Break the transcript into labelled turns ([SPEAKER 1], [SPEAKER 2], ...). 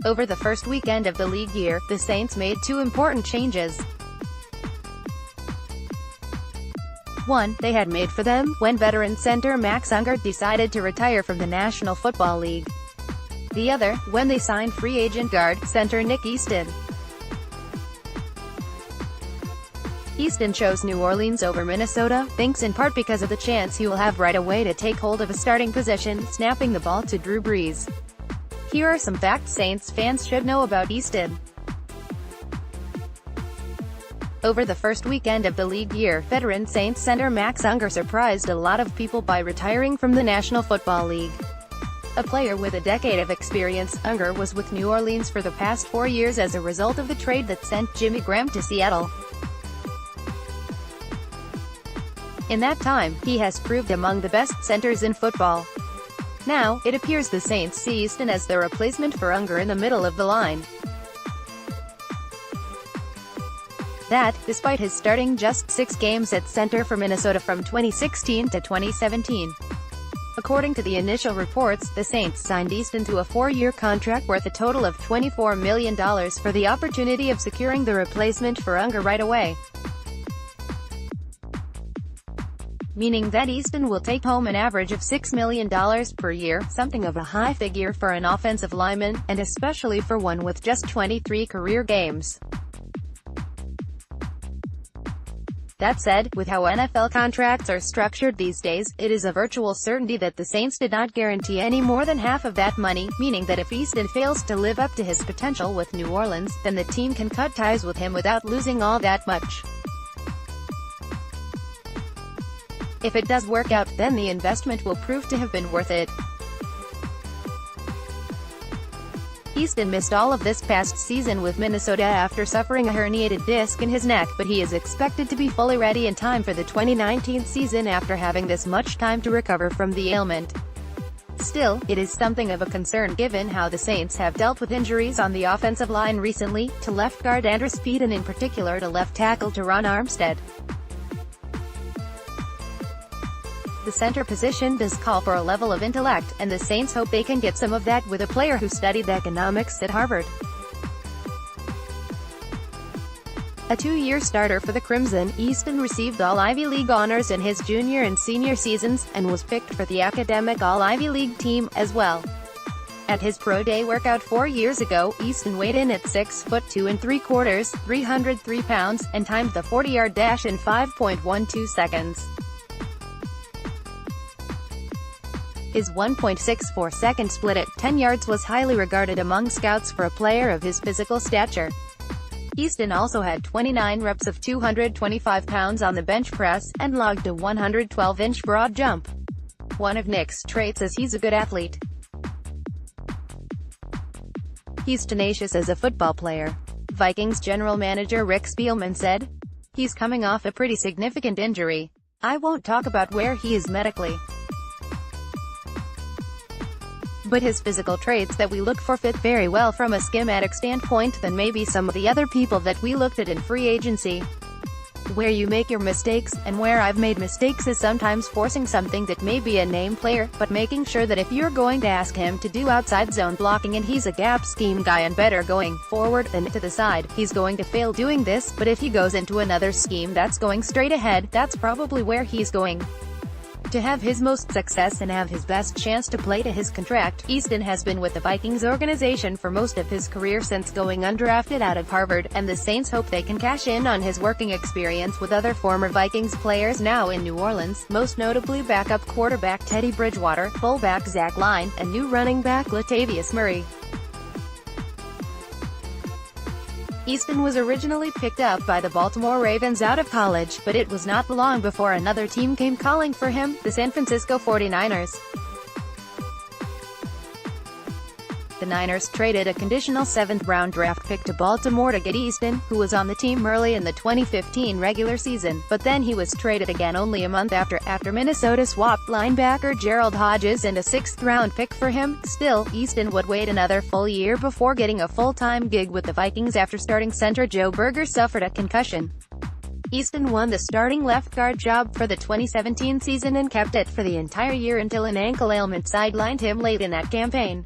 [SPEAKER 1] Over the first weekend of the league year, the Saints made two important changes. One, they had made for them, when veteran center Max Unger decided to retire from the National Football League. The other, when they signed free agent guard, center Nick Easton. Easton chose New Orleans over Minnesota, thanks in part because of the chance he will have right away to take hold of a starting position, snapping the ball to Drew Brees. Here are some facts Saints fans should know about Easton. Over the first weekend of the league year, veteran Saints center Max Unger surprised a lot of people by retiring from the National Football League. A player with a decade of experience, Unger was with New Orleans for the past 4 years as a result of the trade that sent Jimmy Graham to Seattle. In that time, he has proved among the best centers in football. Now, it appears the Saints see Easton as the replacement for Unger in the middle of the line. That, despite his starting just 6 games at center for Minnesota from 2016 to 2017. According to the initial reports, the Saints signed Easton to a 4-year contract worth a total of $24 million for the opportunity of securing the replacement for Unger right away. Meaning that Easton will take home an average of $6 million per year, something of a high figure for an offensive lineman, and especially for one with just 23 career games. That said, with how NFL contracts are structured these days, it is a virtual certainty that the Saints did not guarantee any more than half of that money, meaning that if Easton fails to live up to his potential with New Orleans, then the team can cut ties with him without losing all that much. If it does work out, then the investment will prove to have been worth it. Easton missed all of this past season with Minnesota after suffering a herniated disc in his neck, but he is expected to be fully ready in time for the 2019 season after having this much time to recover from the ailment. Still, it is something of a concern given how the Saints have dealt with injuries on the offensive line recently, to left guard Andrew Speed and in particular to left tackle Teron Armstead. The center position does call for a level of intellect, and the Saints hope they can get some of that with a player who studied economics at Harvard. A 2-year starter for the Crimson, Easton received All-Ivy League honors in his junior and senior seasons, and was picked for the academic All-Ivy League team, as well. At his pro day workout 4 years ago, Easton weighed in at 6'2 3/4", 303 pounds, and timed the 40-yard dash in 5.12 seconds. His 1.64-second split at 10 yards was highly regarded among scouts for a player of his physical stature. Easton also had 29 reps of 225 pounds on the bench press, and logged a 112-inch broad jump. One of Nick's traits is he's a good athlete. He's tenacious as a football player. Vikings general manager Rick Spielman said, "He's coming off a pretty significant injury. I won't talk about where he is medically. But his physical traits that we look for fit very well from a schematic standpoint than maybe some of the other people that we looked at in free agency. Where you make your mistakes, and where I've made mistakes, is sometimes forcing something that may be a name player, but making sure that if you're going to ask him to do outside zone blocking and he's a gap scheme guy and better going forward than to the side, he's going to fail doing this, but if he goes into another scheme that's going straight ahead, that's probably where he's going to have his most success and have his best chance to play to his contract." Easton has been with the Vikings organization for most of his career since going undrafted out of Harvard, and the Saints hope they can cash in on his working experience with other former Vikings players now in New Orleans, most notably backup quarterback Teddy Bridgewater, fullback Zach Line, and new running back Latavius Murray. Easton was originally picked up by the Baltimore Ravens out of college, but it was not long before another team came calling for him, the San Francisco 49ers. The Niners traded a conditional 7th-round draft pick to Baltimore to get Easton, who was on the team early in the 2015 regular season, but then he was traded again only a month after Minnesota swapped linebacker Gerald Hodges and a 6th-round pick for him. Still, Easton would wait another full year before getting a full-time gig with the Vikings after starting center Joe Burger suffered a concussion. Easton won the starting left guard job for the 2017 season and kept it for the entire year until an ankle ailment sidelined him late in that campaign.